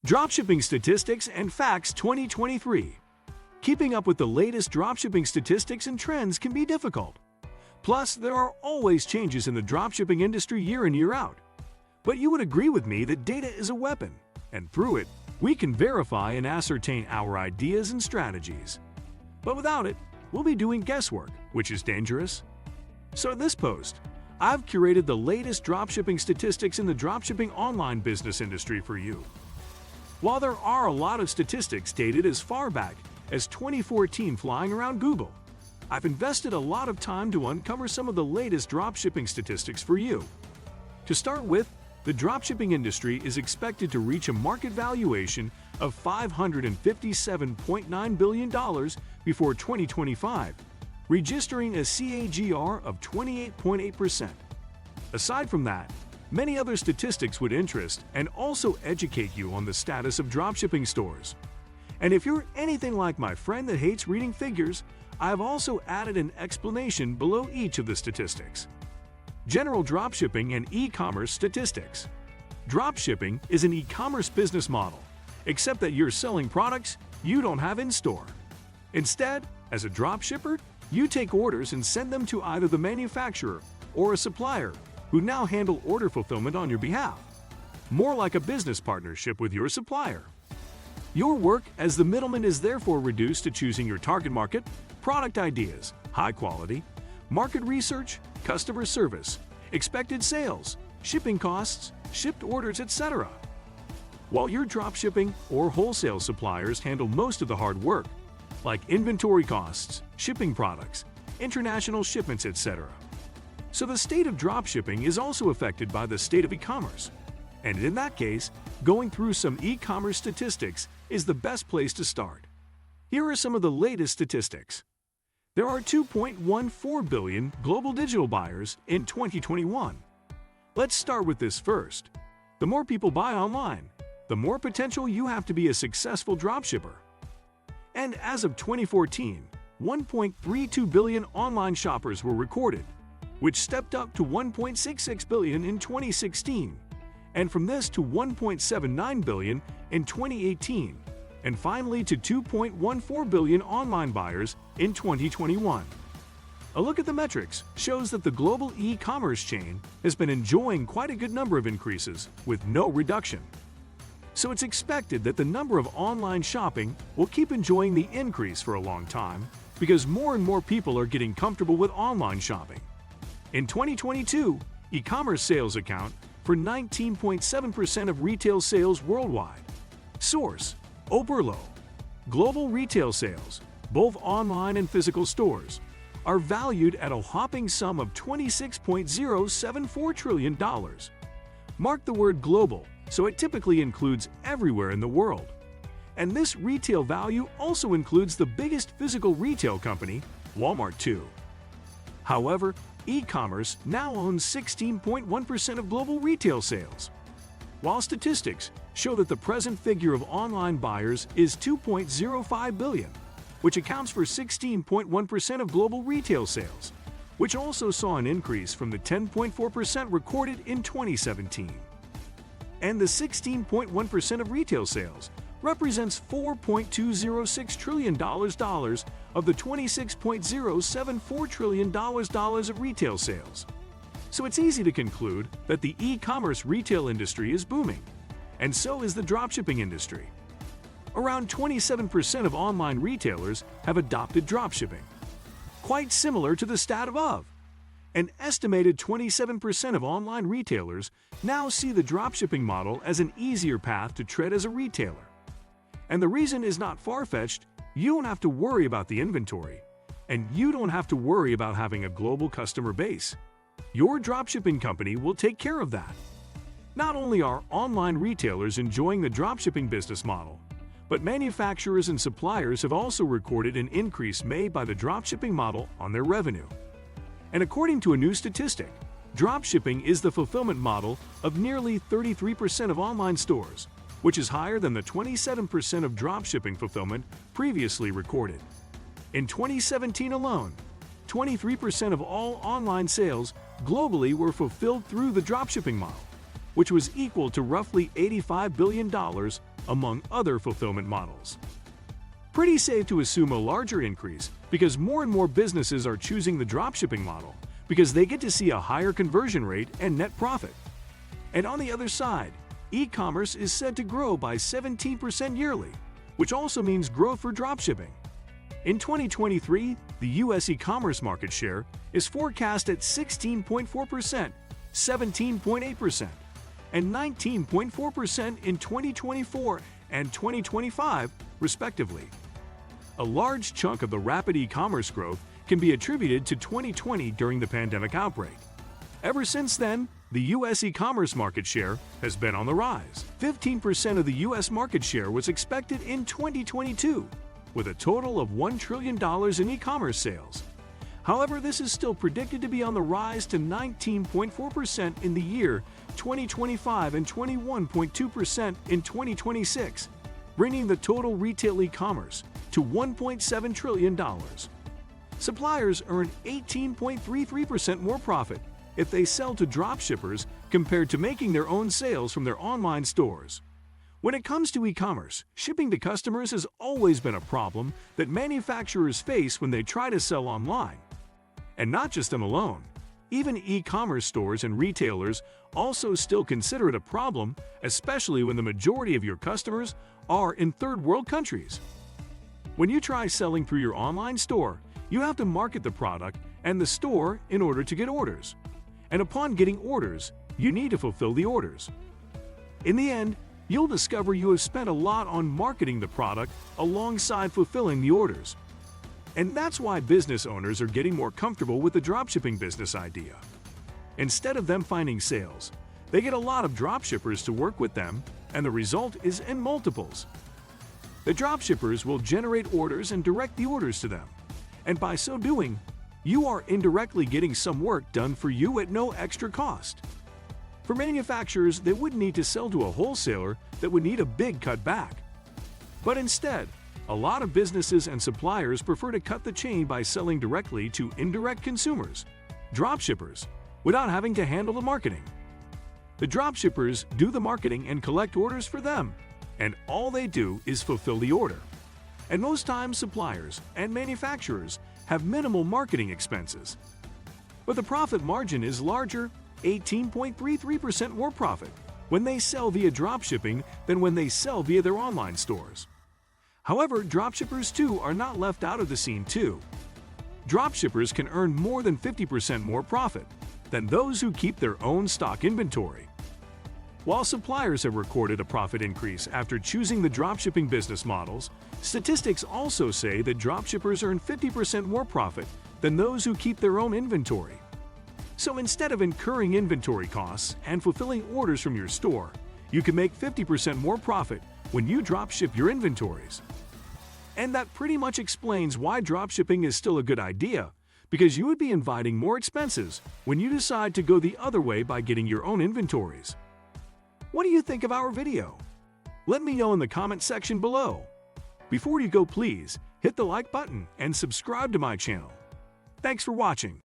Dropshipping Statistics and Facts 2023. Keeping up with the latest dropshipping statistics and trends can be difficult. Plus, there are always changes in the dropshipping industry year in, year out. But you would agree with me that data is a weapon, and through it, we can verify and ascertain our ideas and strategies. But without it, we'll be doing guesswork, which is dangerous. So in this post, I've curated the latest dropshipping statistics in the dropshipping online business industry for you. While there are a lot of statistics dated as far back as 2014 flying around Google, I've invested a lot of time to uncover some of the latest dropshipping statistics for you. To start with, the dropshipping industry is expected to reach a market valuation of $557.9 billion before 2025, registering a CAGR of 28.8%. Aside from that, many other statistics would interest and also educate you on the status of dropshipping stores. And if you're anything like my friend that hates reading figures, I've also added an explanation below each of the statistics. General dropshipping and e-commerce statistics. Dropshipping is an e-commerce business model, except that you're selling products you don't have in store. Instead, as a dropshipper, you take orders and send them to either the manufacturer or a supplier who now handle order fulfillment on your behalf, more like a business partnership with your supplier. Your work as the middleman is therefore reduced to choosing your target market, product ideas, high quality, market research, customer service, expected sales, shipping costs, shipped orders, etc. While your dropshipping or wholesale suppliers handle most of the hard work, like inventory costs, shipping products, international shipments, etc. So the state of dropshipping is also affected by the state of e-commerce. And in that case, going through some e-commerce statistics is the best place to start. Here are some of the latest statistics. There are 2.14 billion global digital buyers in 2021. Let's start with this first. The more people buy online, the more potential you have to be a successful dropshipper. And as of 2014, 1.32 billion online shoppers were recorded, which stepped up to 1.66 billion in 2016, and from this to 1.79 billion in 2018, and finally to 2.14 billion online buyers in 2021. A look at the metrics shows that the global e-commerce chain has been enjoying quite a good number of increases with no reduction. So it's expected that the number of online shopping will keep enjoying the increase for a long time because more and more people are getting comfortable with online shopping. In 2022, e-commerce sales account for 19.7% of retail sales worldwide. Source: Oberlo. Global retail sales, both online and physical stores, are valued at a whopping sum of $26.074 trillion. Mark the word global, so it typically includes everywhere in the world. And this retail value also includes the biggest physical retail company, Walmart too. However, e-commerce now owns 16.1% of global retail sales. While statistics show that the present figure of online buyers is 2.05 billion, which accounts for 16.1% of global retail sales, which also saw an increase from the 10.4% recorded in 2017. And the 16.1% of retail sales represents $4.206 trillion of the $26.074 trillion of retail sales. So it's easy to conclude that the e-commerce retail industry is booming, and so is the dropshipping industry. Around 27% of online retailers have adopted dropshipping, quite similar to the stat above. An estimated 27% of online retailers now see the dropshipping model as an easier path to tread as a retailer. And the reason is not far-fetched. You don't have to worry about the inventory, and you don't have to worry about having a global customer base. Your dropshipping company will take care of that. Not only are online retailers enjoying the dropshipping business model, but manufacturers and suppliers have also recorded an increase made by the dropshipping model on their revenue. And according to a new statistic, dropshipping is the fulfillment model of nearly 33% of online stores, which is higher than the 27% of dropshipping fulfillment previously recorded. In 2017 alone, 23% of all online sales globally were fulfilled through the dropshipping model. which was equal to roughly $85 billion among other fulfillment models. Pretty safe to assume a larger increase because more and more businesses are choosing the dropshipping model because they get to see a higher conversion rate and net profit. And on the other side, e-commerce is said to grow by 17% yearly, which also means growth for dropshipping. In 2023, the U.S. e-commerce market share is forecast at 16.4%, 17.8%, and 19.4% in 2024 and 2025, respectively. A large chunk of the rapid e-commerce growth can be attributed to 2020 during the pandemic outbreak. Ever since then, the U.S. e-commerce market share has been on the rise. 15% of the U.S. market share was expected in 2022, with a total of $1 trillion in e-commerce sales. However, this is still predicted to be on the rise to 19.4% in the year 2025 and 21.2% in 2026, bringing the total retail e-commerce to $1.7 trillion. Suppliers earn 18.33% more profit if they sell to dropshippers compared to making their own sales from their online stores. When it comes to e-commerce, shipping to customers has always been a problem that manufacturers face when they try to sell online. And not just them alone. Even e-commerce stores and retailers also still consider it a problem, especially when the majority of your customers are in third-world countries. When you try selling through your online store, you have to market the product and the store in order to get orders. And upon getting orders, you need to fulfill the orders. In the end, you'll discover you have spent a lot on marketing the product alongside fulfilling the orders. And that's why business owners are getting more comfortable with the dropshipping business idea. Instead of them finding sales, they get a lot of dropshippers to work with them, and the result is in multiples. The dropshippers will generate orders and direct the orders to them. And by so doing, you are indirectly getting some work done for you at no extra cost. For manufacturers, they wouldn't need to sell to a wholesaler that would need a big cutback. But instead, a lot of businesses and suppliers prefer to cut the chain by selling directly to indirect consumers, dropshippers, without having to handle the marketing. The dropshippers do the marketing and collect orders for them, and all they do is fulfill the order. And most times, suppliers and manufacturers have minimal marketing expenses. But the profit margin is larger, 18.33% more profit, when they sell via dropshipping than when they sell via their online stores. However, dropshippers too are not left out of the scene too. Dropshippers can earn more than 50% more profit than those who keep their own stock inventory. While suppliers have recorded a profit increase after choosing the dropshipping business models, statistics also say that dropshippers earn 50% more profit than those who keep their own inventory. So instead of incurring inventory costs and fulfilling orders from your store, you can make 50% more profit when you dropship your inventories. And that pretty much explains why dropshipping is still a good idea, because you would be inviting more expenses when you decide to go the other way by getting your own inventories. What do you think of our video? Let me know in the comment section below. Before you go, please hit the like button and subscribe to my channel. Thanks for watching.